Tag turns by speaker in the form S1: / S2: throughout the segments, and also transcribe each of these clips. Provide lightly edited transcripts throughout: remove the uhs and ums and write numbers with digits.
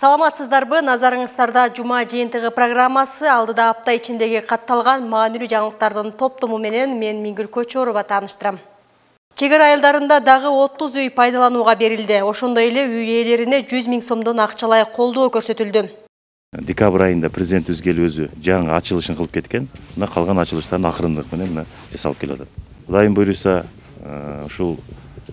S1: Саламатсыздарбы, назарыңыздарда Жума жыйынтыгы программасы алдыда апта ичиндеги катталган маанилүү жаңылыктардын топтому менен мен Миңгүл Көчөрова тааныштырам. Чек ара айылдарында дагы 30 үй пайдаланууга берилди. Ошондой эле үй ээлерине 100 000 сомдон акчалай колдоо көрсөтүлдү.
S2: Декабрь айында президентибиз келип өзү жаңы ачылышын кылып кеткен. Мына калган ачылыштарын акырындык менен жасалып келатат. Кудайым буйруса, ушул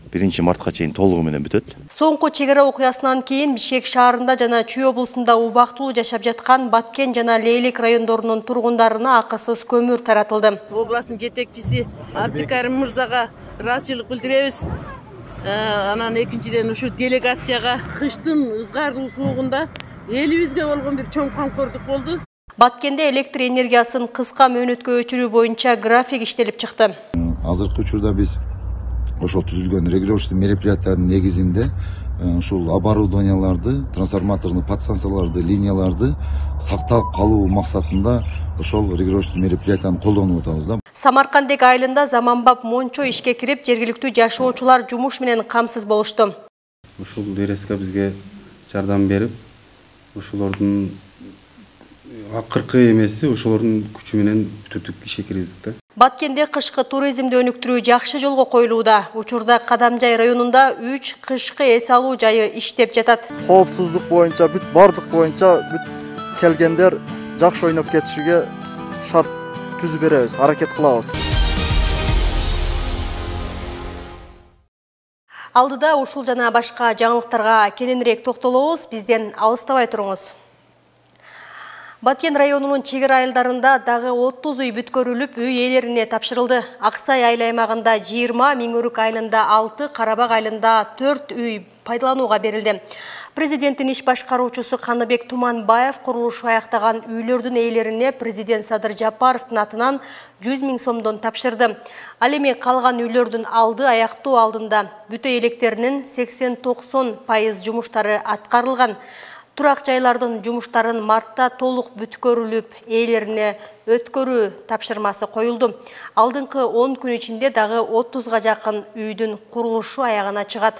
S2: 1-мартка чейин толугу менен бүтөт.
S1: Соңку чек ара окуясынан кийин Бишкек шаарында жана Чүй облусунда убактылуу жашап жаткан Баткен жана Лейлек райондорунун тургундарына акысыз көмүр таратылды.
S3: Областын жетекчиси Абдикарим мырзага ыраазычылык билдиребиз. Анан экинчиден ушу делегацияга кыштын ызгарлуу суугунда элибизге болгон бир чоң камкордук болду.
S1: Баткенде электр энергиясын кыска мөөнөткө өчүрүү боюнча график иштелип чыкты.
S4: Азыркы учурда биз ошол түзүлгөн регулировочный мероприятиянын негизинде ушул оборудованияларды, трансформаторный подстанцияларды, линияларды сактап калуу максатында ошол регулировочный мероприятияны колдонуп атабыз.
S1: Самаркандек айылында заманбап мончо ишке кирип, жергиликтүү жашоочулар жумуш менен камсыз болушту.
S5: Ушул ДРСК бизге жардам берип, ушулордун акыркы эмеси ошолордун күчү менен бүтүрдүк ишке киргиздик.
S1: Баткенде кышкы туризмди өнүктүрүү жакшы жолго коюлууда. Учурда Кадамжай районунда 3 кышкы эс алуу жайы иштеп жатат.
S6: Коопсуздук боюнча бардык боюнча келгендер жакшы ойноп кетишиге шарт түзүп беребиз, аракет кылабыз.
S1: Алдыда ушул жана башка жаңылыктарга кененирээк токтолобуз, бизден алыстабай туруңуз. Баткен районунун чек ара айылдарында дагы 30 үй бүткөрүлүп, үй ээлерине тапшырылды. Аксай айыл аймагында 20, Миңөрүк айылында 6, Карабак айылында 4 үй пайдаланууга берилди. Президенттин иш башкаруучусу Каныбек Туманбаев курулушу аяктаган үйлөрдүн ээлерине президент Садыр Жапаровдун атынан 100 000 сомдон тапшырды. Ал эми калган үйлөрдүн алды аяктоо алдында бүтө электеринин 80-90% жумуштары аткарылган. Турак жайлардын жумуштарын мартта толук бүткөрүлүп, ээлерине өткөрүү тапшырмасы коюлду. Алдыңкы 10 күн ичинде дагы 30га жакын үйдүн курулушу аягына чыгат.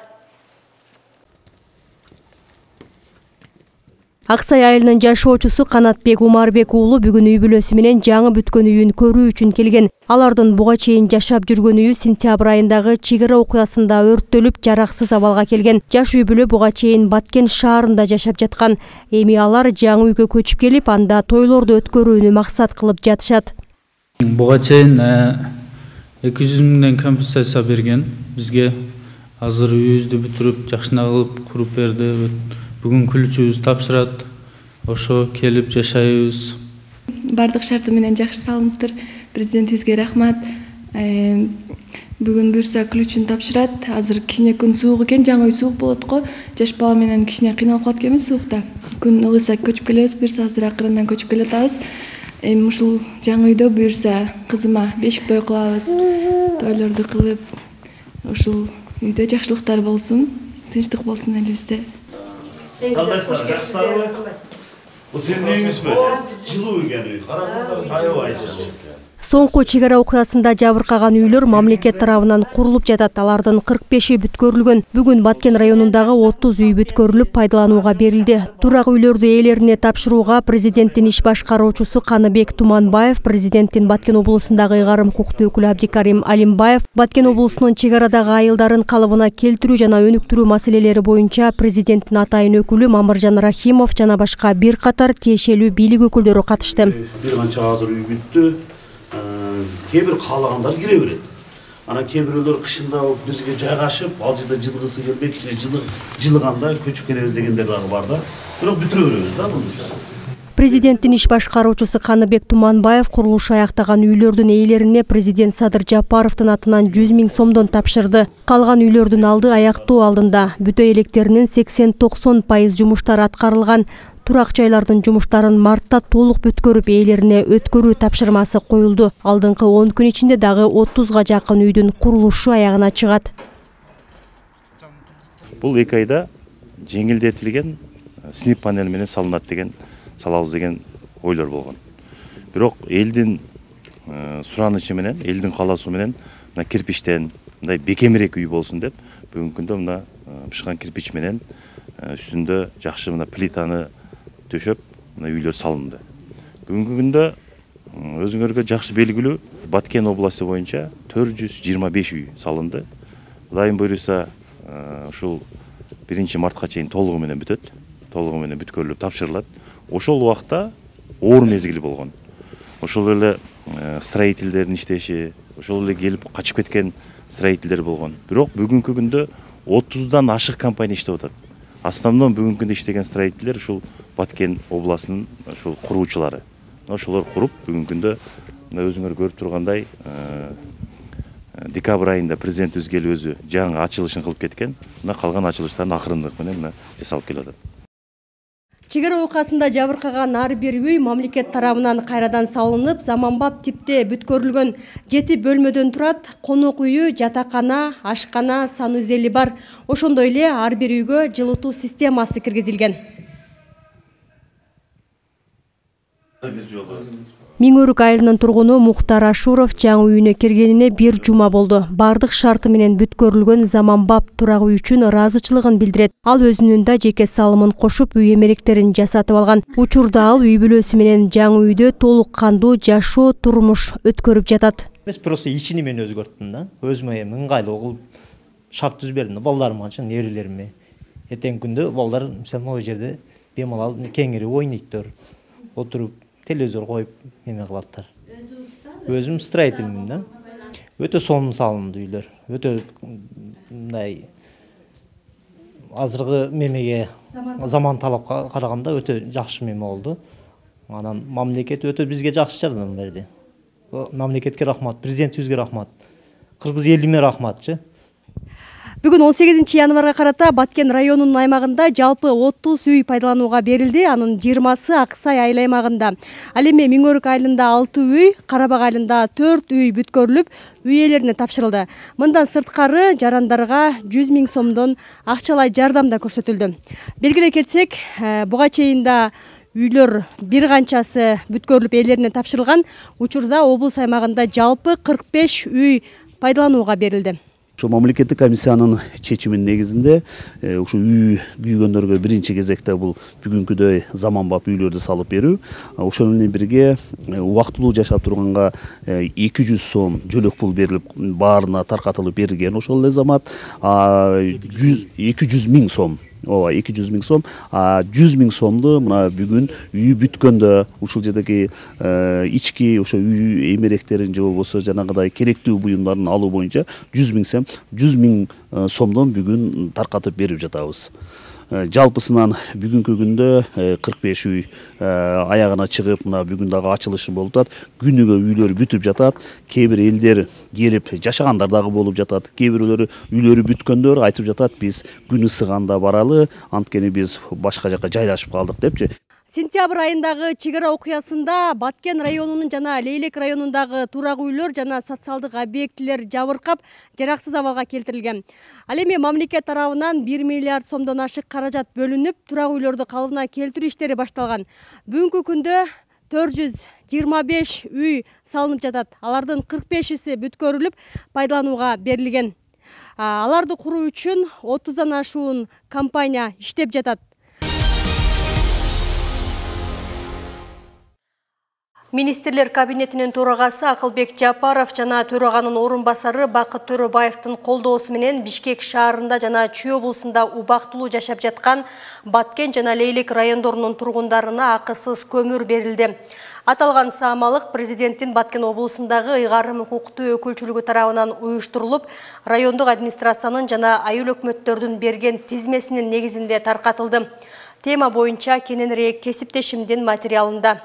S1: Аксай айылынын жашоочусу Канатбек Умарбек уулу бүгүн үй бүлөсү менен жаңы бүткөн үйүн көрүү үчүн келген. Алардын буга чейин жашап жүргөн үйү сентябрь айындагы чек ара окуясында өрттөлүп, жараксыз абалга келген. Жаш үй бүлө буга чейин Баткен шаарында жашап жаткан. Эми алар жаңы үйгө көчүп келип, анда тойлорду өткөрүүнү максат кылып жатышат.
S7: Буга чейин 200 000 компенсация берген. Бизге азыр үйүбүздү бүтүрүп, жакшына кылып куруп берди. Бүгүн күлүүчүбүз тапшырат, ошо келип жашайбыз.
S8: Бардык шарты менен жакшы салыныптыр. Президентибизге рахмат. Бүгүн буюрса күлүүчүн тапшырат. Азыр кичине күн суук экен, жаңы үй суук болот го. Жаш бала менен кичине кыйналып калат экенбиз суукта. Күн ылыса көчүп келебиз, буюрса азыр акырындан көчүп келатабыз. Ушул жаңы үйдө буюрса кызыма бешик той кылабыз. Тойлорду кылып, ушул үйдө жакшылыктар болсун, тынчтык болсун элибизде.
S9: Кандайсыздар, жакшысыздарбы? Бул сиздин үйүңүзбү? Жылуу үйгөн үй. Караңыздар, аябай жакшы.
S1: Соңку чек ара окуясында жабыркаган үйлөр мамлекет тарабынан курулуп жатат. Алардын 45-и бүткөрүлгөн. Бүгүн Баткен районундагы 30 үй бүткөрүлүп, пайдаланууга берилди. Турак үйлөрдү ээлерине тапшырууга президенттин иш башкаруучусу Каныбек Туманбаев, президенттин Баткен облусундагы ыйгарым укуктуу өкүлү Абдикарим Алимбаев, Баткен облусунун чек арадагы айылдарын калыбына келтирүү жана өнүктүрүү маселелери боюнча президенттин атайын өкүлү Мамыржан Рахимов жана башка бир катар тиешелүү бийлик өкүлдөрү катышты.
S9: Бир канча азыр үй бүттү. Кээ-бир каалагандар кире берет. Анан кээ-бирөөлөр кышында бизге жайгашып, ал жерде жылгысы келбей, кичине жылыганда көчүп келебиз дегендер дагы бар да. Бирок бүтүрө беребиз да буну.
S1: Президенттин иш башкаруучусу Каныбек Туманбаев курулушу аяктаган үйлөрдүн ээлерине президент Садыр Жапаровдун атынан 100 000 сомдон тапшырды. Калган үйлөрдүн алды аяктоо алдында бүтө электеринин 80-90% жумуштары аткарылган. Турак жайлардын жумуштарын мартта толук бүткөрүп, ээлерине өткөрүү тапшырмасы коюлду. Алдыңкы 10 күн ичинде дагы 30га жакын үйдүн курулушу аягына чыгат.
S2: Бул 2 айда жеңилдетилген снип панель менен салынат деген, салабыз деген ойлор болгон. Бирок элдин суранычы менен, элдин каалоосу менен мына кирпичтен мындай бекемирээк үй болсун деп бүгүнкү күндө мына бышкан кирпич менен үстүндө жакшы мына плитаны төшөп, мына үйлөр салынды. Бүгүнкү күндө өзүңөргө жакшы белгилүү Баткен областы боюнча 425 үй салынды. Кудайым буйруса, ушул 1 мартка чейин толугу менен бүтөт. Толугу менен бүткөрүлүп тапшырылат. Ошол убакта оор мезгил болгон. Ошол эле строительдердин иштеши, ошол эле келип качып кеткен строительдер болгон. Бирок бүгүнкү күндө 30дан ашык компания иштеп атат. Основном бүгүнкү күндө иштеген строительдер ушул Баткен областынын ушул куруучулары. Ошолор куруп бүгүнкү күндө өзүңөр көрүп тургандай декабрь айында президентибиз келип өзү жаңы ачылышын кылып кеткен. Мына калган ачылыштарын акырындык менен жасалып келип атат.
S1: Чегара окуясында жабыркаган ар бир үй мамлекет тарабынан кайрадан салынып, заманбап типте бүткөрүлгөн 7 бөлмөдөн турат. Конок үйү, жатакана, ашкана, санузели бар. Ошондой эле ар бир үйгө жылытуу системасы киргизилген. Миңөрүк айылынын тургуну Мухтар Ашуров жаңы үйүнө киргенине 1 жума болду. Бардык шарты менен бүткөрүлгөн заманбап турак үй үчүн ыраазычылыгын билдирет. Ал өзүнүн да жеке салымын кошуп, үй эмеректерин жасатып алган. Учурда ал үй бүлөсү менен жаңы үйдө толук кандуу жашоо турмуш өткөрүп жатат.
S10: Мен просто ичини мен өзгөрттүм да. Өзүмө ыңгайлуу кылып шарт түзүп бердим. Балдарым үчүн, нерелериме. Эртең күндө балдар мисалы могу жерде бемалал кеңири ойнойттор. Отуруп телевизор коюп неме кылаттар. Өзүм строительмин да. Өтө сонун салынды үйлөр. Өтө мындай азыркы мемеге заман талапка караганда өтө жакшы меме болду. Анан мамлекет өтө бизге жакшы жардам берди. Мамлекетке рахмат, президентибизге рахмат. Кыргыз элиме рахматчы.
S1: Бүгүн 18 январга карата Баткен районунун аймагында жалпы 30 үй пайдаланууга берилди. Анын 20сы Аксай айыл аймагында. Ал эми Миңөрүк айылында 6 үй, Карабак айылында 4 үй бүткөрүлүп, үй ээлерине тапшырылды. Мындан сырткары жарандарга 100 000 сомдон акчалай жардам да көрсөтүлдү. Белгилей кетсек, буга чейин да үйлөр бир канчасы бүткөрүлүп ээлерине тапшырылган. Учурда облус аймагында жалпы 45 үй пайдаланууга берилди.
S9: Ошо мамлекеттик комиссиянын чечиминин негизинде ушу үй күйгөндөргө биринчи кезекте бул бүгүнкүдөй заманбап үйлөрдү салып берүү, ошол менен бирге убактылуу жашап турганга 200 сом жөлөк пул берилип баарына таркатылып берилген. Ошол эле замат 200 000 сом. 200 000 сом, 100 000 сомду мына бүгүн үй бүткөндө ушул жердеги ички ошо үй эмеректерин же болбосо жанагыдай керектүү буюмдарын алуу боюнча 100 000 сомдон бүгүн таркатып берип жатабыз. Жалпысынан бүгүнкү күндө 45 үй аягына чыгып, мына бүгүн дагы ачылышы болуп атат. Күнүгө үйлөр бүтүп жатат. Кээ бир элдер келип жашагандар дагы болуп жатат. Кээ бирөөлөрү үйлөрү бүткөндөр айтып жатат, биз күн ысыганда баралы, анткени биз башка жака жайлашып калдык депчи.
S1: Сентябрь айындагы чегара окуясында Баткен районунун жана Лейлек районундагы турак үйлөр жана социалдык объектилер жабыркап, жараксыз абалга келтирилген. Ал эми мамлекет тарабынан 1 миллиард сомдон ашык каражат бөлүнүп, турак үйлөрдү калыбына келтирүү иштери башталган. Бүгүнкү күндө 425 үй салынып жатат. Алардын 45-си бүткөрүлүп, пайдаланууга берилген. Аларды куруу үчүн 30дан ашуун компания иштеп жатат. Министрлер кабинетинин төрагасы Акылбек Жапаров жана төраганын орун басары Бакыт Төрөбаевдин колдоосу менен Бишкек шаарында жана Чүй облусунда убактылуу жашап жаткан Баткен жана Лейлек райондорунун тургундарына акысыз көмүр берилди. Аталган саамалык президенттин Баткен облусундагы ыйгарым укуктуу өкүлчүлүгү тарабынан уюштурулуп, райондук администрациянын жана айыл өкмөттөрдүн берген тизмесинин негизинде таркатылды. Тема боюнча кененирээк кесиптешимдин материалында.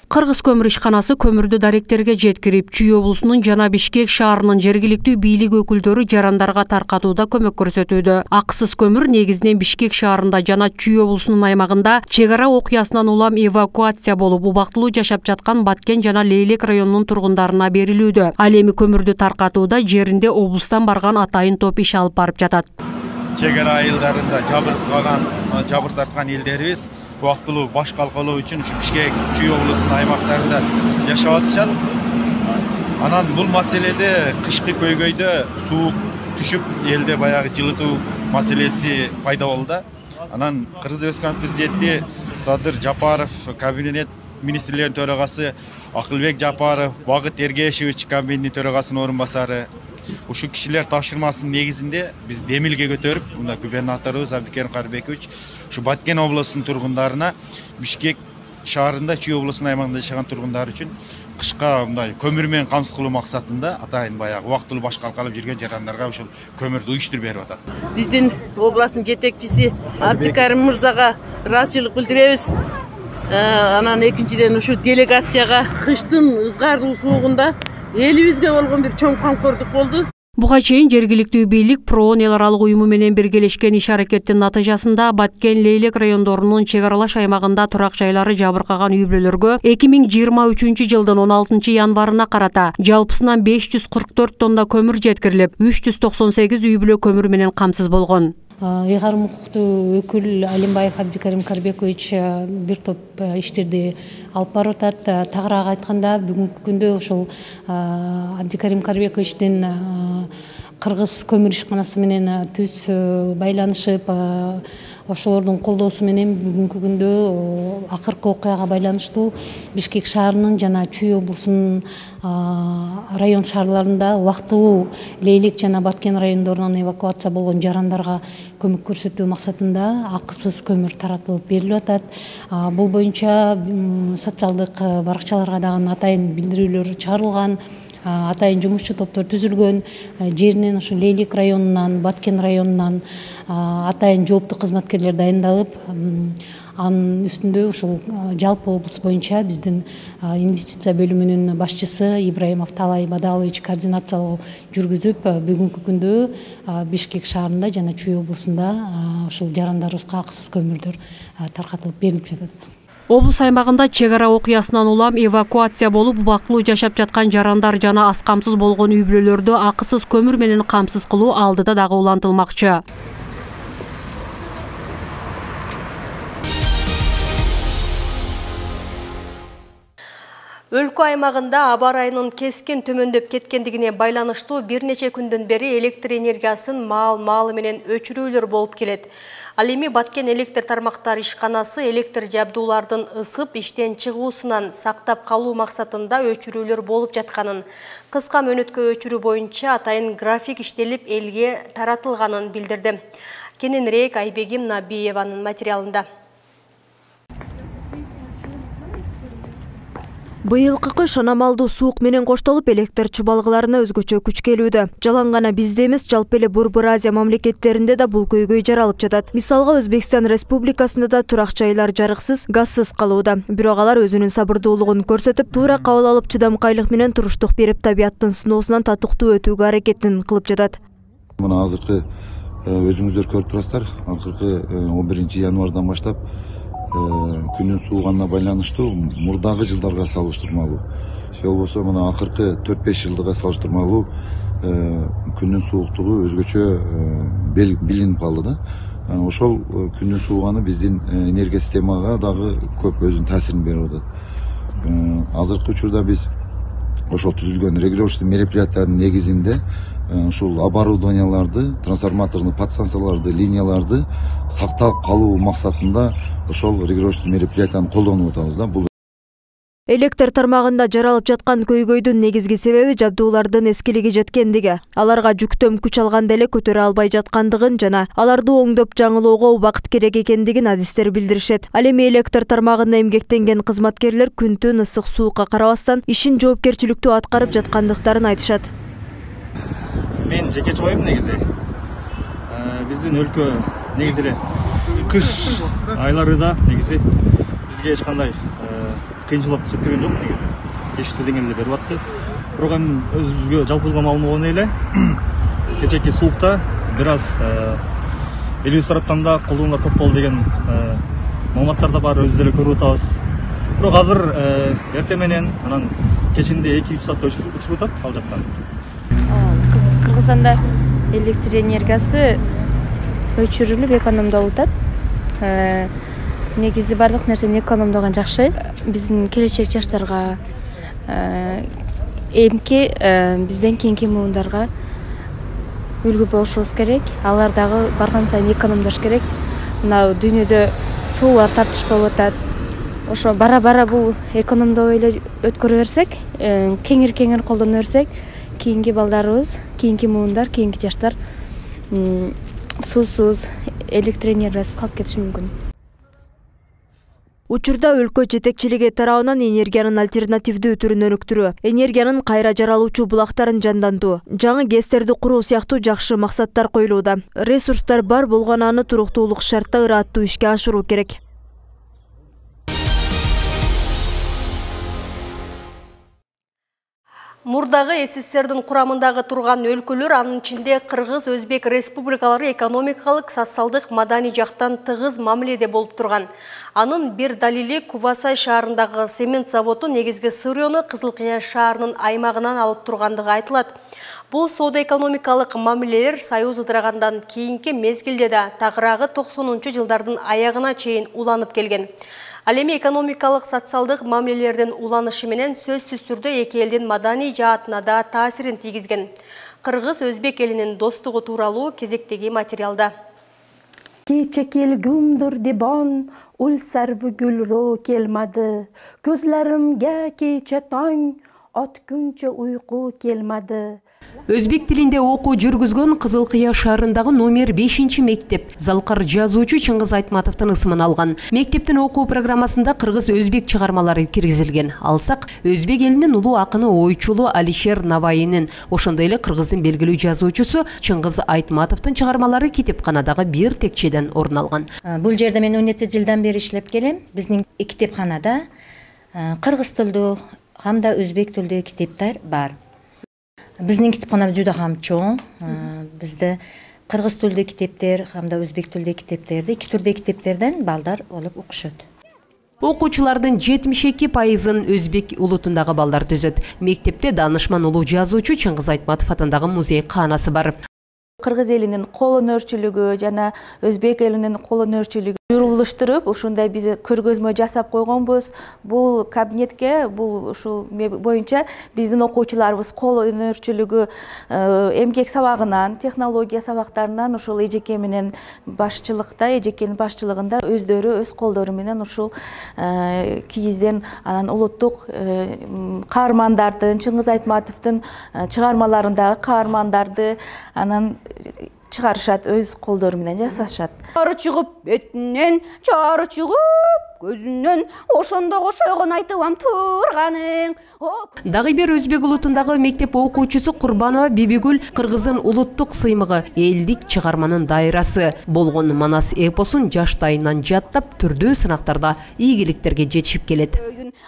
S11: Кыргыз көмүр ишканасы көмүрдү даректерге жеткирип, Чүй облусунун жана Бишкек шаарынын жергиликтүү бийлик өкүлдөрү жарандарга таркатууда көмөк көрсөтүүдө. Акысыз көмүр негизинен Бишкек шаарында жана Чүй облусунун аймагында чегара окуясынан улам эвакуация болуп, убактылуу жашап жаткан Баткен жана Лейлек районунун тургундарына берилүүдө. Ал эми көмүрдү таркатууда жеринде облустан барган атайын топ иш алып барып жатат.
S12: Чегара айылдарында жабыр тарткан элдерибиз убактылуу баш калкалоо үчүн Бишкек, Чүй облусунун аймактарында жашап атышат. Анан бул маселеде кышкы көйгөйдө суук түшүп, элде баягы жылытуу маселеси пайда болду. Анан Кыргыз Республикасынын президенти Садыр Жапаров, кабинет министрлеринин төрагасы Акылбек Жапаров, Багыт Эргешевич кабинет төрагасынын орун басары. Ушул кишилер тапшырмасынын негизинде биз демилге көтөрүп, мына губернаторубуз Абдикерим Карбекович ушу Баткен облусунун тургундарына Бишкек шаарында Чүй облусунун аймагында жашаган тургундар үчүн кышка мындай көмүр менен камсыз кылуу максатында атайын баягы убактылуу баш калкалып жүргөн жарандарга ушул көмүрдү уюштуруп берип атат.
S3: Биздин областын жетекчиси Абдикерим мырзага ыраазычылык билдиребиз. Анан экинчиден ушу делегацияга кыштын ызгарлуу суугунда элибизге болгон бир чоң камкордук болду.
S11: Буга чейин жергиликтүү бийлик ПРООН эл аралык уюму менен биргелешкен иш аракеттин натыйжасында Баткен Лейлек райондорунун чек аралаш аймагында турак жайлары жабыркаган үй бүлөлөргө 2023 жылдын 16 январына карата жалпысынан 544 тонна көмүр жеткирилип, 398 үй бүлө көмүр менен камсыз болгон.
S13: Ыйгарым укуктуу өкүл Алимбаев Абдикерим Карбекович бир топ иштерди алып барып атат. Тагыраак айтканда бүгүнкү күндө ушул Абдикерим Карбековичтин Кыргыз көмүр ишканасы менен түз байланышып, ошолордун колдоосу менен бүгүнкү күндө акыркы окуяга байланыштуу Бишкек шаарынын жана Чүй облусунун район шаарларында убактылуу Лейлек жана Баткен райондорунан эвакуация болгон жарандарга көмөк көрсөтүү максатында акысыз көмүр таратылып берилип атат. Бул боюнча социалдык баракчаларга дагы атайын билдирүүлөр чыгарылган. Атайын жумушчу топтор түзүлгөн, жеринен ушу Лейлек районунан, Баткен районунан атайын жооптуу кызматкерлер дайындалып, анын үстүндө ушул жалпы облус боюнча биздин инвестиция бөлүмүнүн башчысы Ибраимов Талай Бадалович координациялоо жүргүзүп, бүгүнкү күндө Бишкек шаарында жана Чүй облусунда ушул жарандарыбызга акысыз көмүрдөр таркатылып берилип жатат.
S11: Облус аймагында чек ара окуясынан улам эвакуация болуп, убактылуу жашап жаткан жарандар жана аз камсыз болгон үй бүлөлөрдү акысыз көмүр менен камсыз кылуу алдыда дагы улантылмакчы.
S1: Өлкө аймагында аба ырайынын кескен төмөндөп кеткендигине байланыштуу бир нече күндөн бери электр энергиясын маалы менен өчүрүүлөр болуп келет. Ал эми Баткен электр тармактары ишканасы электр жабдуулардын ысып иштен чыгуусунан сактап калуу максатында өчүрүүлөр болуп жатканын, кыска мөөнөткө өчүрүү боюнча атайын график иштелип элге таратылганын билдирди. Кененирээк Айбегим Набиеванын материалында.
S14: Быйылкы кыш анамалдуу суук менен коштолуп электр чубалгыларына өзгөчө күч келүүдө. Жалаң гана бизде эмес, жалпы эле Борбор Азия мамлекеттеринде да бул көйгөй жаралып жатат. Мисалга Өзбекстан Республикасында да турак жайлар жарыксыз, газсыз калууда. Бирок алар өзүнүн сабырдуулугун көрсөтүп, туура кабыл алып чыдамкайлык менен туруштук берип, табияттын сыноосунан татыктуу өтүүгө аракетин кылып жатат.
S4: Мына азыркы өзүңүздөр көрүп турасыздар, акыркы 11 январдан баштап күнүн сууганына байланыштуу мурдагы жылдарга салыштырмалуу, же болбосо мына акыркы 4-5 жылдыга салыштырмалуу күнүн сууктугу өзгөчө билинип калды да. Ошол күнүн сууганы биздин энергия системага дагы көп өзүнүн таасирин берип атат. Азыркы учурда биз ошол түзүлгөн регулировочный мероприятиянын негизинде ушул оборудованияларды, трансформаторный подстанцияларды, линияларды сактап калуу максатында ошол регулировочный мероприятияны колдонуп атабыз да.
S14: Электр тармагында жаралып жаткан көйгөйдүн негизги себеби жабдуулардын эскилиги жеткендиги. Аларга жүктөм күч алганда эле көтөрө албай жаткандыгын жана аларды оңдоп жаңылоого убакыт керек экендигин адистер билдиришет. Ал эми электр тармагында эмгектенген кызматкерлер күн-түн ысык суукка карабастан ишин жоопкерчиликтүү аткарып жаткандыктарын айтышат.
S15: Мен жекече оюм негизи биздин өлкө негизи эле кыш айларында негизи бизге эч кандай кыйынчылык жеткирген жок негизи. Эшиктүү деңгээлде берип атты. Бирок эми өзүбүзгө жалпыбызга маалым болгон эле кечээки суукта бир аз элибиз тараптан да колдонуулар көп болду деген маалыматтар да бар, өзүбүз эле көрүп атабыз. Бирок азыр эртең менен анан кечинде 2-3 саатта өчүрүп атат ал жактан.
S16: Кыргызстанда электр энергиясы өчүрүлүп экономдолуп атат. Негизи бардык нерсени экономдогон жакшы. Биздин келечек жаштарга, эмки бизден кийинки муундарга үлгү болушубуз керек. Алар дагы барган сайын экономдош керек. мына дүйнөдө суулар тартышпап атат. Ошо бара-бара бул экономдоо эле өткөрө берсек, кеңир колдоно берсек, кийинки балдарыбыз, кийинки муундар, кийинки жаштар суусуз, электр энергиясыз калып кетиши мүмкүн.
S14: Учурда өлкө жетекчилиги тарабынан энергиянын альтернативдүү түрүн өнүктүрүү, энергиянын кайра жаралуучу булактарын жандандуу, жаңы ГЭСтерди куруу сыяктуу жакшы максаттар коюлууда. Ресурстар бар болгону аны туруктуулук шартта ыраттуу ишке ашыруу керек.
S1: Мурдагы СССРдин курамындагы турган өлкөлөр, анын ичинде Кыргыз, Өзбек республикалары экономикалык, социалдык, маданий жактан тыгыз мамиледе болуп турган. Анын бир далили Кубасай шаарындагы цемент заводу негизги сырьёну Кызыл Кыя шаарынын аймагынан алып тургандыгы айтылат. Бул соода-экономикалык мамилелер Союз ыдырагандан кийинки мезгилде да тагыраагы 90-жылдардын аягына чейин уланып келген. Ал эми экономикалык, социалдык мамилелердин уланышы менен сөзсүз түрдө эки элдин маданий жаатына да таасирин тийгизген. Кыргыз Өзбек элинин достугу тууралуу кезектеги материалда.
S17: Кече келгүмдүр дибон, ул сарвы гүлрө келмады. Көзлөрүмгө кече таң, өткүнчө уйку келмады.
S11: Өзбек тилинде окуу жүргүзгөн Кызыл Кыя шаарындагы номер 5 мектеп залкар жазуучу Чыңгыз Айтматовдун ысымын алган. Мектептин окуу программасында кыргыз-өзбек чыгармалары киргизилген. Алсак, өзбек элинин улуу акыны ойчулу Алишер Навайинин, ошондой эле кыргыздын белгилүү жазуучусу Чыңгыз Айтматовдун чыгармалары китепканадагы бир текчеден орун алган.
S18: Бул жерде мен 17 жылдан бери иштеп келем. Биздин китепканада кыргыз тилдүү хамда өзбек тилдүү китептер бар. Биздин китепкана жуда ham чоң. Бизде кыргыз тилдүү китептер хамда өзбек тилдүү китептерди, эки түрдүү китептерден балдар олуп окушат.
S11: Окуучулардын 72% өзбек улутундагы балдар түзөт. Мектепте даанышман улуу жазуучу Чыңгыз Айтматов атындагы музей каанасы бар.
S19: Кыргыз элинин кол өнөрчүлүгү жана өзбек элинин кол өнөрчүлүгү журулуштуруп, ушундай биз көргөзмө жасап койгонбуз. Бул кабинетке, бул ушул боюнча биздин окуучуларыбыз кол өнөрчүлүгү эмгек сабагынан, технология сабактарынан ушул эжеке менен башчылыкта, эжекенин башчылыгында өздөрү өз колдору менен ушул кийизден анан улуттук каармандардын, Чыңгыз Айтматовдун чыгармаларындагы каармандарды анан чыгарышат, өз колдору менен жасашат.
S20: Чары чыгып бетинен, чары чыгып көзүнөн, ошондо кошойгон айтыбам турганың.
S11: Дагы бир өзбек улутундагы мектеп окуучусу Курбанова Бибигүл кыргыздын улуттук сыймыгы, элдик чыгарманын дайрасы болгон Манас эпосун жаштайынан жаттап, түрдүү сынактарда ийгиликтерге жетишип келет.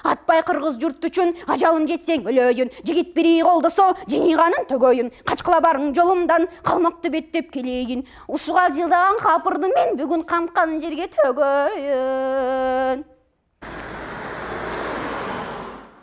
S20: Атпай кыргыз журт үчүн ажалым жетсең өлөйүн, жигит бири колдосо жиниганын төгөйүн, качкыла барың жолумдан калмакты беттеп келейин. Ушуга жылдаган капырды мен бүгүн камкан жерге төгөйүн.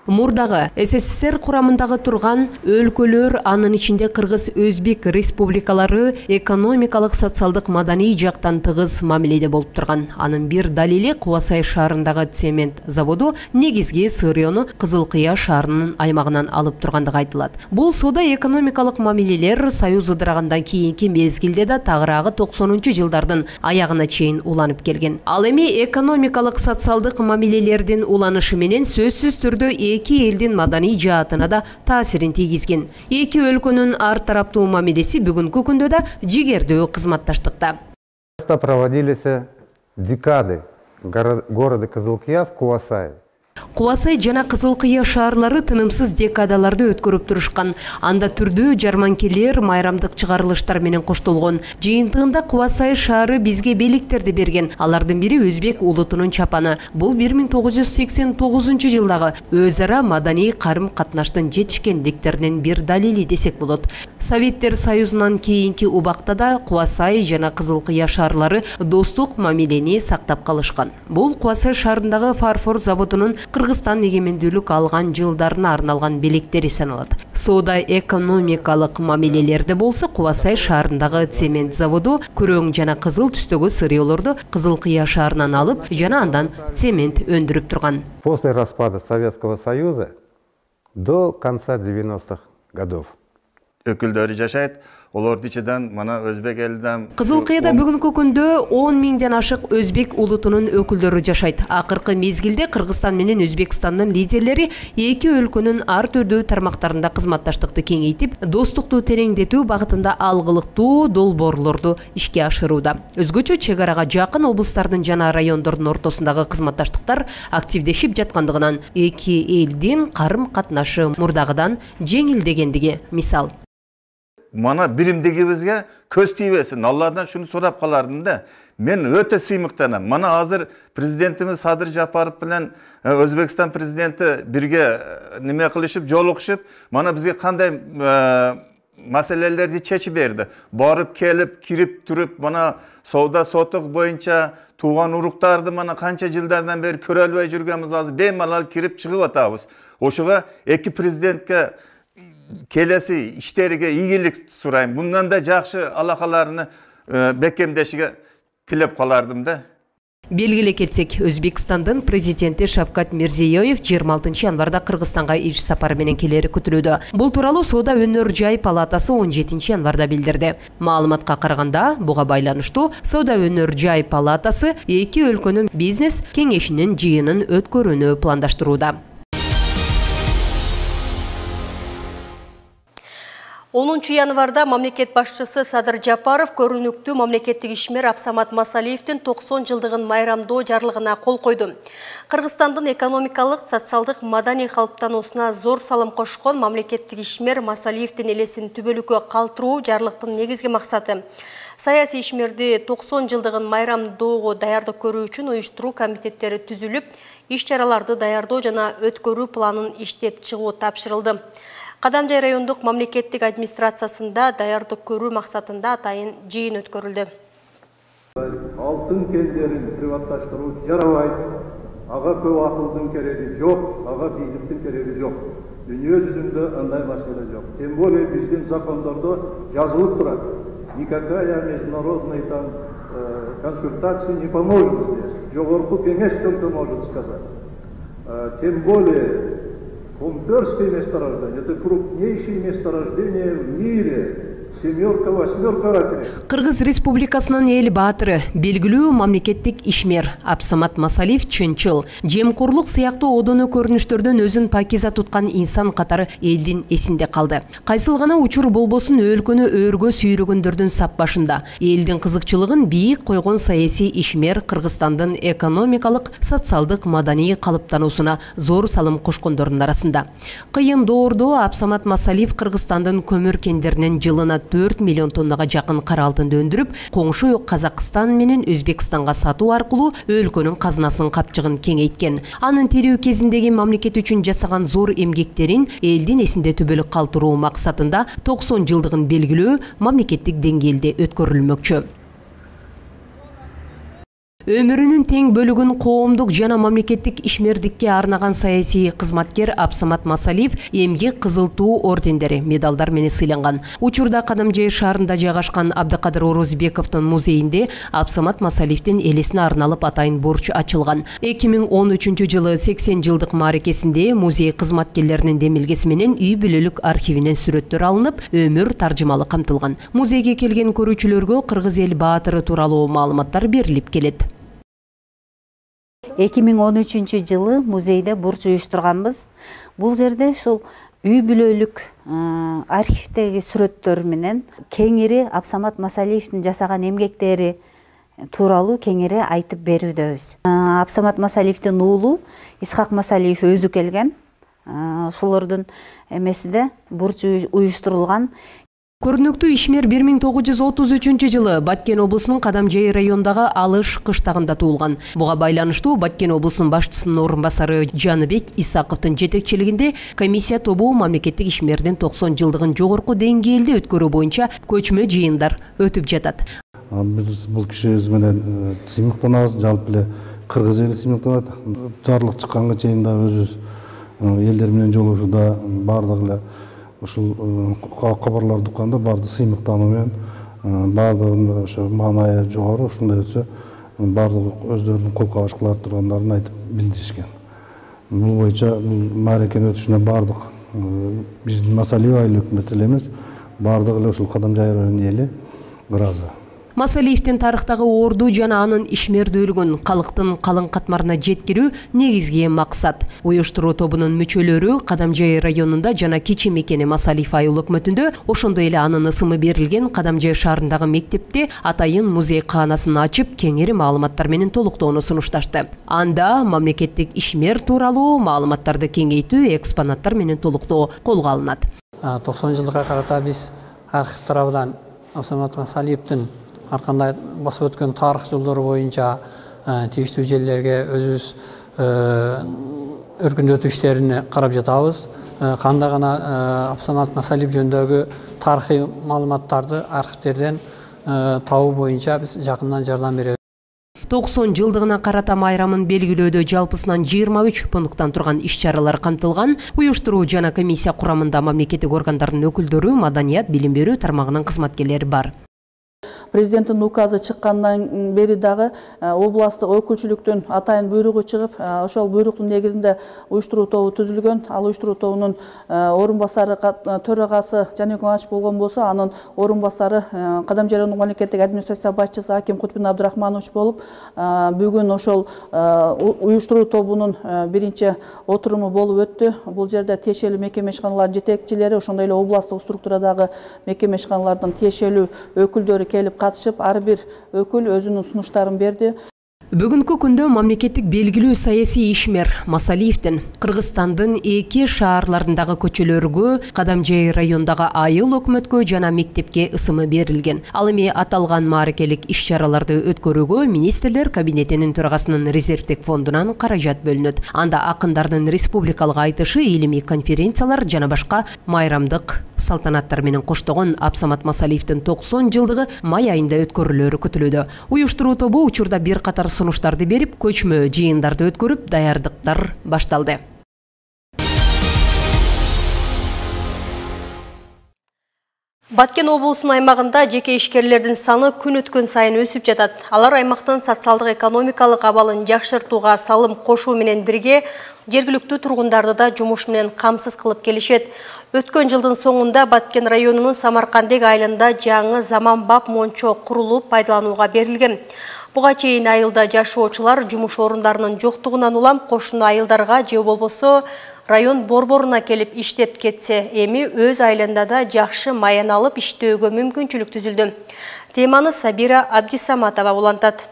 S11: Мурдагы СССР курамындагы турган өлкөлөр, анын ичинде Кыргыз-Өзбек республикалары экономикалык, социалдык, маданий жактан тыгыз мамиледе болуп турган. Анын бир далили Кубасай шаарындагы цемент заводу негизги сырьёну Кызыл Кыя шаарынын аймагынан алып тургандыгы айтылат. Бул соода-экономикалык мамилелер Союз ыдырагандан кийинки мезгилде да тагыраагы 90-жылдардын аягына чейин уланып келген. Ал эми экономикалык, социалдык мамилелердин уланышы менен сөзсүз түрдө эки элдин маданий жаатына да таасирин тийгизген. Эки өлкөнүн ар тараптуу мамилеси бүгүнкү күндө да жигердүү кызматташтыкта.
S21: Проводились декады города Кызыл Кыя в Кубасае.
S11: Кубасай жана Кызыл Кыя шаарлары тынымсыз декадаларды өткөрүп турушкан. Анда түрдүү жарманкелер, майрамдык чыгарылыштар менен коштолгон. Жыйынтыгында Кубасай шаары бизге белектерди берген. Алардын бири өзбек улутунун чапаны. Бул 1989-жылдагы өз ара маданий карым-катнаштын жетишкендиктеринин бир далили десек болот. Советтер Союзунан кийинки убакта да Кубасай жана Кызыл Кыя шаарлары достук мамилени сактап калышкан. Бул Кубасай шаарындагы фарфор заводунун Кыргызстан эгемендүүлүк алган жылдарына арналган белектери саналат. Соода-экономикалык мамилелерде болсо Кубасай шаарындагы цемент заводу күрөң жана кызыл түстөгү сырьёлорду Кызыл Кыя шаарынан алып, жана андан цемент өндүрүп турган.
S21: После распада Советского Союза до конца 90-х годов
S22: өкүлдөрү жашайт.
S5: Оларды ичиден мана өзбек элден.
S11: Кызылкыяда бүгүнкү күндө 10 миңден ашык өзбек улутунун өкүлдөрү жашайт. Акыркы мезгилде Кыргызстан менен Өзбекстандын лидерлери эки өлкөнүн ар түрдүү тармактарында кызматташтыкты кеңейтип, достукту тереңдетүү багытында алгылыктуу долбоорлорду ишке ашырууда. Өзгөчө чек арага жакын облустардын жана райондордун ортосундагы кызматташтыктар активдешип жаткандыгынан эки элдин карым катнашы мурдагыдан жеңилдегендиги мисал.
S5: Мана биримдигибизге көз тийбесин. Алладан шуну сурап калардым да. Мен өтө сыймыктанам. Мана азыр президентimiz Садыр Жапаров менен Өзбекстан президенти бирге неме кылышып, жолугушуп, мана бизге кандай маселелерди чечип берди. Барып келип, кирип туруп, мана соода сотук боюнча тууган уруктарды мана канча жылдардан бери көрө албай жүргөнбүз, азыр беймалал кирип чыгып атабыз. Ошого эки президентке келесі іштерге ийгилик сурайм. Bundan da жакшы алакаларını бекемдешиге тилеп калардым да.
S11: Белгиле кетсек, Өзбекстандын президенти Шавкат Мирзиёев 26 январда Кыргызстанга иш сапары менен келери күтүлүүдө. Бул тууралуу Соода өнөр жай палатасы 17 январда билдирди. Маалыматка караганда, буга байланыштуу Соода өнөр жай палатасы эки өлкөнүн бизнес кеңешинин жыйынын өткөрүүнү пландаштырууда.
S1: 10 январда мамлекет башчысы Садыр Жапаров көрүнүктүү мамлекеттик ишмер Абсамат Масалиевдин 90 жылдыгын майрамдоо жарлыгына кол койду. Кыргызстандын экономикалык, социалдык, маданий калыптануусуна зор салым кошкон мамлекеттик ишмер Масалиевдин элесин түбөлүккө калтыруу жарлыктын негизги максаты. Саясий ишмерди 90 жылдыгын майрамдоого даярдык көрүү үчүн уюштуруу комитеттери түзүлүп, иш-чараларды даярдоо жана өткөрүү планын иштеп чыгуу тапшырылды. Кадамжай райондук мамлекеттик администрациясында даярдык көрүү максатында атайын жыйын өткөрүлдү.
S22: Алтын кендерин приватташтыруу жарабайт. Ага көп акылдын кереги жок, ага бийликтин кереги жок. Дүйнө жүзүндө андай маселе жок. Тем более биздин закондордо жазылып турат. Никакая международная там консультация не поможет здесь. Жогорку кеңеш только может сказать. Тем более Кумтырское месторождение – это крупнейшее месторождение в мире. Семерка, восьмерка ракет.
S11: Кыргыз Республикасынын эл баатыры, белгилүү мамлекеттик ишмер Абсамат Масалиев чынчыл, жемкорлук сыяктуу одоно көрүнүштөрдөн өзүн пакиза туткан инсан катары элдин эсинде калды. Кайсыл гана учур болбосун өлкөнү өргө сүйрөгөндөрдүн сап башында. Элдин кызыкчылыгын бийик койгон саясий ишмер Кыргызстандын экономикалык, социалдык, маданий калыптануусуна зор салым кошкондордун арасында. Кыйын доордо Абсамат Масалиев Кыргызстандын көмүр кендеринен жылына 4 миллион тоннага жакын кара алтынды өндүрүп, коңшу Казакстан менен Өзбекстанга сатуу аркылуу өлкөнүн казынасын капчыгын кеңейткен. Анын тирүү кезиндеги мамлекет үчүн жасаган зор эмгектерин элдин эсинде түбөлүк калтыруу максатында 90 жылдыгын белгилөө мамлекеттик деңгээлде өткөрүлмөкчү. Өмүрүнүн тең бөлүгүн коомдук жана мамлекеттик ишмердикке арнаган саясий кызматкер Абсамат Масалиев эмгек кызыл туу ордендери, медалдар менен сыйланган. Учурда Кадамжай шаарында жайгашкан Абдыкадыр Орозбековдун музейинде Абсамат Масалиевдин элесине арналып атайын бурч ачылган. 2013 жылы 80 жылдык мааракесинде музей кызматкерлеринин демилгеси менен үй бүлөлүк архивинен сүрөттөр алынып, өмүр таржымалы камтылган. Музейге келген көрүүчүлөргө кыргыз эл баатыры тууралуу маалыматтар берилип келет.
S23: 2013 жылы музейде бурч уюштурганбыз. Бул жерде ушул үй бүлөлүк архивдеги сүрөттөр менен кеңири Абсамат Масалиевдин жасаган эмгектери тууралуу кеңири айтып берүүдөбүз. Абсамат Масалиевдин уулу Исхак Масалиев өзү келген. Ошолордун эмесиде бурч уюштурулган.
S11: Көрүнүктүү ишмер 1933 жылы Баткен облусунун Кадамжай районундагы Алыш кыштагында туулган. Буга байланыштуу Баткен облусунун башчысынын орун басары Жаныбек Исаковдун жетекчилигинде комиссия тобу мамлекеттик ишмердин 90 жылдыгын жогорку деңгээлде өткөрүү боюнча көчмө жыйындар өтүп жатат.
S24: Биз бул кишибиз менен сыймыктанабыз, жалпы эле кыргыз эли сыймыктанат. Жарлык чыкканга чейин да өзүбүз элдер менен жолугушууда бардыгы эле ушул кабарларды укканда барды сыймыктануу менен бардыгын ошо маанайы жогору, ушундай өтсө бардыгы өздөрүнүн кол кабыш кыла тургандарын айтып билдиришкен. Бул боюнча мааракенин өтүшүнө бардык биздин Масалиев айыл өкмөтү эле эмес, бардыгы эле ушул Кадамжай районунун эли ыраазы.
S11: Масалиевдин тарыхтагы орду жана анын ишмердүүлүгүн калктын калың катмарына жеткирүү негизги максат. Уюштуруу тобунун мүчөлөрү Кадамжай районунда жана кичи мекени Масалиев айыл өкмөтүндө, ошондой эле анын ысымы берилген Кадамжай шаарындагы мектепте атайын музей каанасын ачып, кеңири маалыматтар менен толуктоону сунушташты. Анда мамлекеттик ишмер тууралуу маалыматтарды кеңейтүү, экспонаттар менен толуктоо колго алынат.
S2: 90 жылга карата биз архив тарабынан Абсамат Масалиевдин аркандай басып өткөн тарых жылдары боюнча тийиштүү жерлерге өзүбүз өркүндөтүү иштерин карап жатабыз. Кандай гана Абсамат Масалиев жөнүндөгү тарыхый маалыматтарды архивтерден табуу боюнча биз жакындан жардам беребиз.
S11: 90 жылдыгына карата майрамын белгилөөдө жалпысынан 23 пункттан турган иш-чаралар камтылган. Уюштуруу жана комиссия курамында мамлекеттик органдардын өкүлдөрү, маданият, билим берүү тармагынын кызматкерлери бар.
S6: Президенттин указы чыккандан бери дагы областтык өкүлчүлүктөн атайын буйругу чыгып, ошол буйруктун негизинде уюштуруу тобу түзүлгөн. Ал уюштуруу тобунун орун басары төрагасы Жаныбек Маныч болгон болсо, анын орун басары Кадамжай райондук мамлекеттик администрация башчысы Аким Кутбин Абдрахманович болуп, бүгүн ошол уюштуруу тобунун биринчи отуруму болуп өттү. Бул жерде тиешелүү мекеме ишканалардын жетекчилери, ошондой эле областтык структурадагы мекеме ишканалардын тиешелүү өкүлдөрү келип катышып, ар бир өкүл өзүнүн сунуштарын берди.
S11: Бүгүнкү күндө мамлекеттик белгилүү саясий ишмер Масалиевдин Кыргызстандын эки шаарларындагы көчөлөргө, Кадамжай райондагы айыл өкмөткө жана мектепке ысымы берилген. Ал эми аталган мааракелик иш-чараларды өткөрүүгө министрлер кабинетинин төрагасынын резервдик фондунан каражат бөлүнөт. Анда акындардын республикалык айтышы, илимий конференциялар жана башка майрамдык салтанаттар менен коштогон Абсамат Масалиевдин 90 жылдыгы май айында өткөрүлөрү күтүлүүдө. Уюштуруу тобу учурда бир катар сунуштарды берип, көчмө жыйындарды өткөрүп, даярдыктар башталды.
S1: Баткен облусунун аймагында жеке ишкерлердин саны күн өткөн сайын өсүп жатат. Алар аймактын социалдык экономикалык абалын жакшыртууга салым кошуу менен бирге жергиликтүү тургундарды да жумуш менен камсыз кылып келишет. Өткөн жылдын соңунда Баткен районунун Самаркандек айылында жаңы заманбап мончо курулуп пайдаланууга берилген. Буга чейин айылда жашоочулар жумуш орундарынын жоктугунан улам кошуна айылдарга же болбосо район борборуна келип иштеп кетсе, эми өз айылында да жакшы маян алып иштөөгө мүмкүнчүлүк түзүлдү. Теманы Сабира Абдисаматова улантат.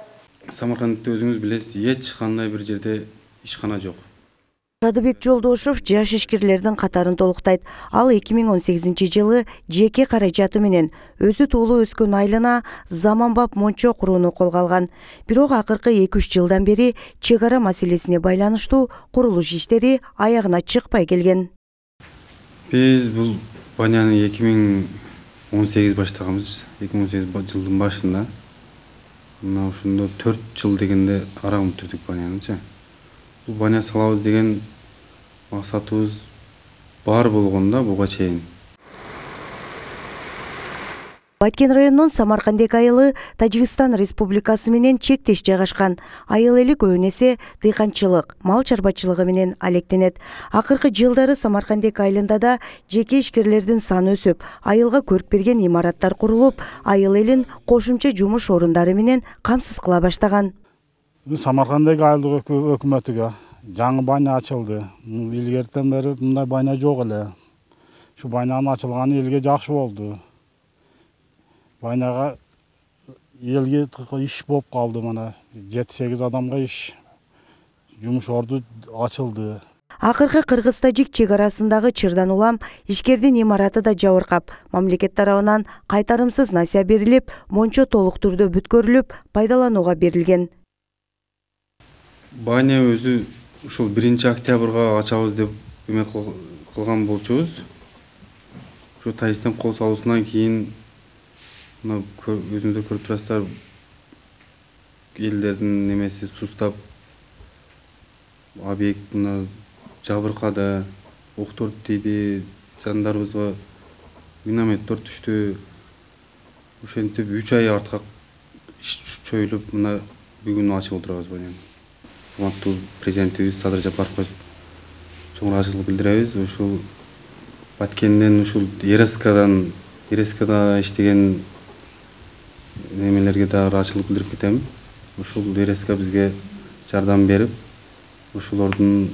S7: Самаркандта өзүңүз билесиз, эч кандай бир жерде ишкана жок.
S8: Радыбек Жолдошов жаш ишкерлердин катарын толуктайт. Ал 2018 жылы жеке каражаты менен өзү туулуу өскөн айылына заманбап мончо курууну колго алган. Бирок акыркы 2-3 жылдан бери чек ара маселесине байланыштуу курулуш иштери аягына чыкпай келген.
S7: Биз бул баняны 2018 баштаганбыз. 2018 жылдын башында. Мына ошондо 4 жыл дегенде ара умтурдук банянычы. Бул баня салабыз деген максатыбыз бар болгондо буга чейин.
S8: Баткен районунун Самаркандек айылы Тажикстан Республикасы менен чектеш жайгашкан. Айыл эли көбүнесе дыйканчылык, мал чарбачылыгы менен алектенет. Акыркы жылдары Самаркандек айылында да жеке ишкерлердин саны өсүп, айылга көрк берген имараттар курулуп, айыл элин кошумча жумуш орундары менен камсыз кыла баштаган.
S24: Самаркандек айылдык өкмөтүгө жаңы баня ачылды. Илгертен бери мындай баня жок эле. Şu банянын ачылганы элге жакшы болду. Баняга элге иш болуп калды, мына 7-8 адамга иш жумуш орду ачылды.
S8: Акыркы кыргыз-тажик чек арасындагы чырдан улам ишкердин имараты да жабыркап, мамлекет тарабынан кайтарымсыз насыя берилип, мончо толук түрдө бүткөрүлүп, пайдаланууга берилген.
S7: Баня өзү ушул 1 октябрга ачабыз деп эме кылган болчубуз. Ушу Тажикстан кол салуусунан кийин мына өзүңүздөр көрүп турасыздар, элдердин немеси сустап объект мына жабыркады, октор тийди, жандарыбызга минометтер түштү. Ошентип 3 ай артка чөйүлүп мына бүгүн ачып отурабыз баняны. Урматтуу президентибиз Садыр Жапаровго чоң ыраазычылык билдиребиз. Ушул Баткенден ушул Ераскадан РСКда иштеген немелерге да ыраачылык билдирип кетем. Ушул РСК бизге жардам берип, ошолордун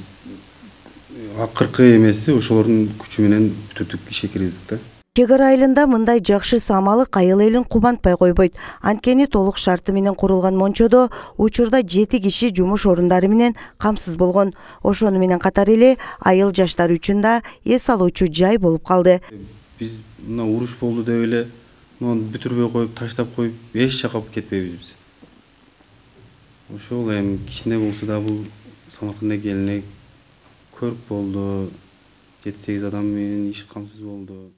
S7: акыркы эмеси ошолордун күчү менен бүтүрдүк ишке киргиздик да.
S8: Чек ара айылында мындай жакшы самалык айыл элин кубантпай койбойт. Анткени толук шарты менен курулган Мончодо учурда 7 киши жумуш орундары менен камсыз болгон. Ошону менен катар эле айыл жаштары үчүн да эс алуучу жай болуп калды.
S7: Биз мына уруш болду деп эле бүтүрбөй коюп, таштап коюп, эч жакка кетпейбиз биз. Ошол эми кичине болсо да бул Самаркандга келине көрк болду. 7-8 адам менен иш камсыз болду.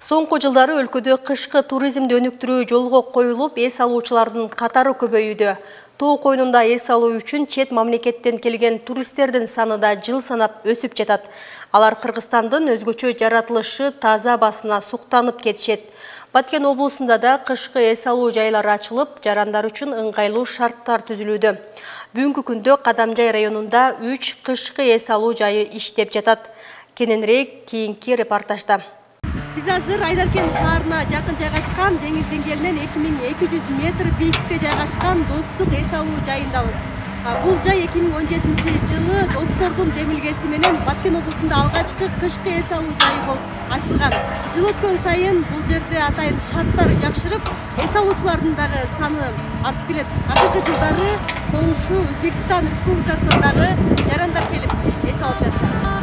S1: Соңку жылдары өлкөдө кышкы туризмди өнүктүрүү жолго коюлуп, эс алуучулардын катары көбөйүүдө. Тоо койнунда эс алуу үчүн чет мамлекеттен келген туристтердин саны да жыл санап өсүп жатат. Алар Кыргызстандын өзгөчө жаратылышы, таза абасына суктанып кетишет. Баткен облусунда да кышкы эс алуу жайлары ачылып, жарандар үчүн ыңгайлуу шарттар түзүлүүдө. Бүгүнкү күндө Кадамжай районунда 3 кышкы эс алуу жайы иштеп жатат. Кененирээк кийинки репортажда.
S3: Биз азыр Айдаркен шаарына жакын жайгашкан деңиз деңгээлинен 2200 метр бийиктикте жайгашкан Достук эс алуу жайындабыз. Бул жай 2017-жылы достордун демилгеси менен Баткен облусунда алгачкы кышкы эс алуу жайы болуп ачылган. Жыл өткөн сайын бул жерде атайын шарттар жакшырып, эс алуучулардын дагы саны артып келет. Акыркы жылдары коңшу Өзбекстан Республикасынан дагы жарандар келип эс алып жатышат.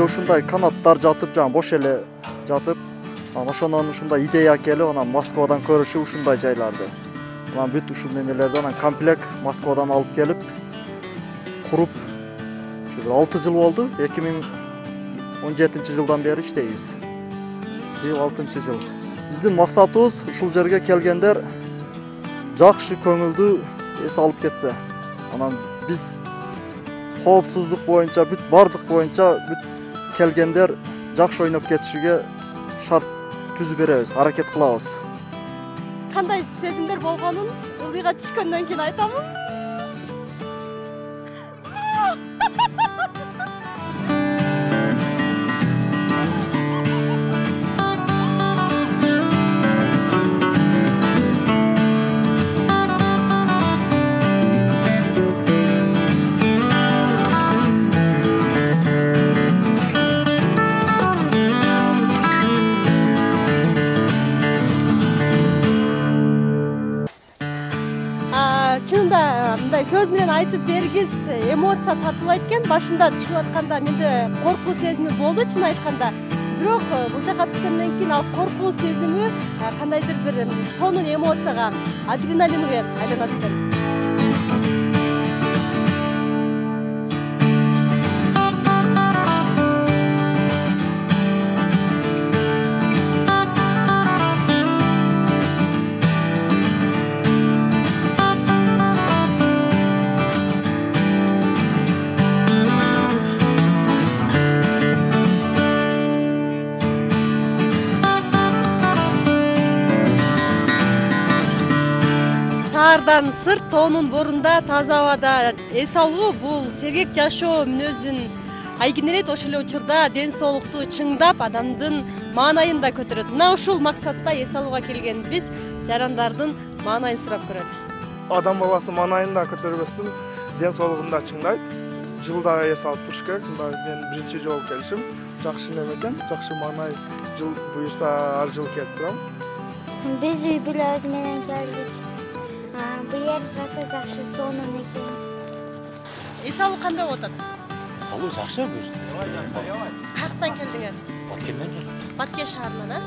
S9: Ушундай канаттар жатып, жана бош эле жатып, ошонун ушундай идея келип, анан Москвадан көрүшү ушундай жайларды. Анан бүт ушул немелерди анан комплект Москвадан алып келип, куруп, 6 жыл болду. 2017 жылдан бери иштейбиз. 6 жыл. Биздин максатыбыз ушул жерге келгендер жакшы көңүлдүү эс алып кетсе. Анан биз коопсуздук боюнча, бүт бардык боюнча бүт келгендер жакшы ойноп кетишиге шарт түзүп беребиз, аракет кылабыз.
S3: Кандай сезимдер болгонун ылдыйга түшкөндөн кийин айтамын. Чынында мындай сөз менен айтып бергиз эмоция тартылат экен. Башында түшүп атканда менде коркуу сезими болду, чын айтканда. Бирок бул жака түшкөндөн кийин ал коркуу сезими кандайдыр бир сонун эмоцияга, адреналинге айланат экен. Шаардан сырт тоонун борунда таза абада эс алуу бул сергек жашоо мүнөзүн айкинелет, ошол эле учурда ден соолукту чыңдап, адамдын маанайын да көтөрөт. Мына ушул максатта эс алууга келген биз жарандардын маанайын сурап көрөлү.
S10: Адам баласы маанайын да көтөрбөстүн ден соолугун да чыңдайт. Жылда эс алып туруш керек. Мен биринчи жолу келишим. Жакшы неме экен, жакшы маанай. Жыл буюрса ар жыл келип турам.
S12: Биз үй бүлөбүз менен келдик. Бул жер раса жакшы, сонун экен.
S3: Эс алуу кандай болуп атат?
S25: Эс алуу жакшы буюрса.
S3: Каяктан келдиңер?
S25: Баткенден келдик.
S3: Баткен шаарынан,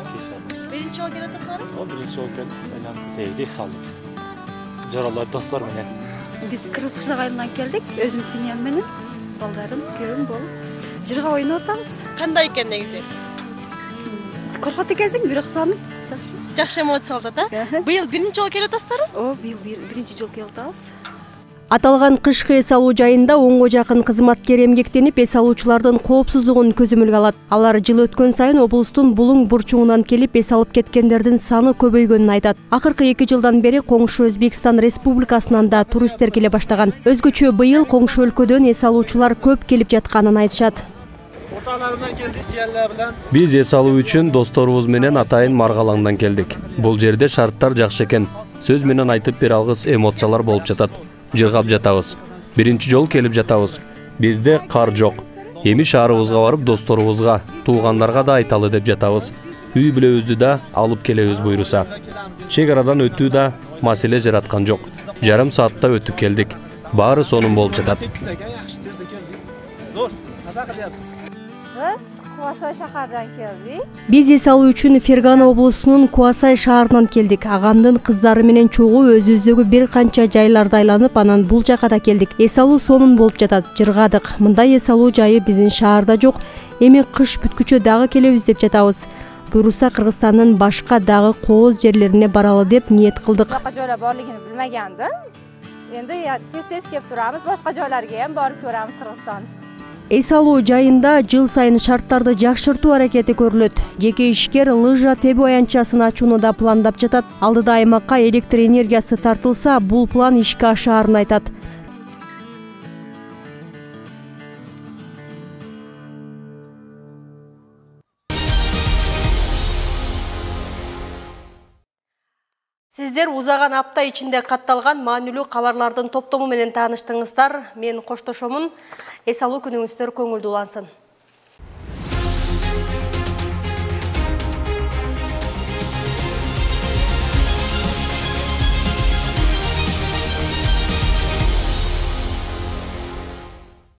S3: Биринчи жолу келип атасыңарбы?
S25: Биринчи жолу келип, менен тегиде эс алдым. Жаралар достор менен.
S26: Биз Кыргыз Кыштак айылынан келдик, өзүм семьям менен, балдарым, күйөөм болуп, жырга ойноп атабыз.
S3: Кандай экен негизи?
S26: Коркот экенсиң, бирок саны жакшы.
S3: Жакшы эмоция болуп атат, а? Быйыл биринчи жолу келип атасыздарбы?
S26: Быйыл биринчи жолу келип атабыз.
S1: Аталган кышкы эс алуу жайында 10га жакын кызматкер эмгектенип, эс алуучулардын коопсуздугун көзөмөлгө алат. Алар жыл өткөн сайын облустун булуң бурчугунан келип эс алып кеткендердин саны көбөйгөнүн айтат. Акыркы 2 жылдан бери коңшу Өзбекстан Республикасынан да туристтер келе баштаган. Өзгөчө быйыл коңшу өлкөдөн эс алуучулар көп келип жатканын айтышат.
S4: Биз эс алуу үчүн досторубуз менен атайын Маргалаңдан келдик. Бул жерде шарттар жакшы экен. Сөз менен айтып бере алгыс эмоциялар болуп жатат. Жыргап жатабыз. Биринчи жол келип жатабыз. Бизде кар жок. Эми шаарыбызга барып досторубузга, туугандарга да айталы деп жатабыз. Үй бүлөбүздү да алып келебиз буйруса. Чек арадан өтүү да маселе жараткан жок. Жарым саатта өтүп келдик. Баары сонун болуп жатат.
S13: Biz Kuvasoy şahardan keldik.
S1: Биз эс алуу үчүн Фергана облусунун Куасай шаарынан келдик. Агамдын кыздары менен чогуу өзүбүздөгү бир канча жайларды айланып, анан бул жака да келдик. Эс алуу сонун болуп жатат. Жыргадык. Мындай эс алуу жайы биздин шаарда жок. Эми кыш бүткүчө дагы келебиз деп жатабыз. Буюрса Кыргызстандын башка дагы кооз жерлерине баралы деп ниет кылдык.
S13: Башка joylar borligini bilmagandim. Endi tez-tez kelib turamiz. Boshqa joylarga ham borib ko'ramiz Qirg'iziston.
S1: Эс алуу жайында жыл сайын шарттарды жакшыртуу аракети көрүлөт. Жеке ишкер лыжа тебүү аянтчасын ачууну да пландап жатат. Алдыда аймакка электр энергиясы тартылса, бул план ишке ашаарын айтат. Сиздер узаган апта ичинде катталган маанилүү кабарлардын топтому менен тааныштыңыздар. Мен коштошомун. Эс алуу күнүңүздөр көңүлдүү улансын.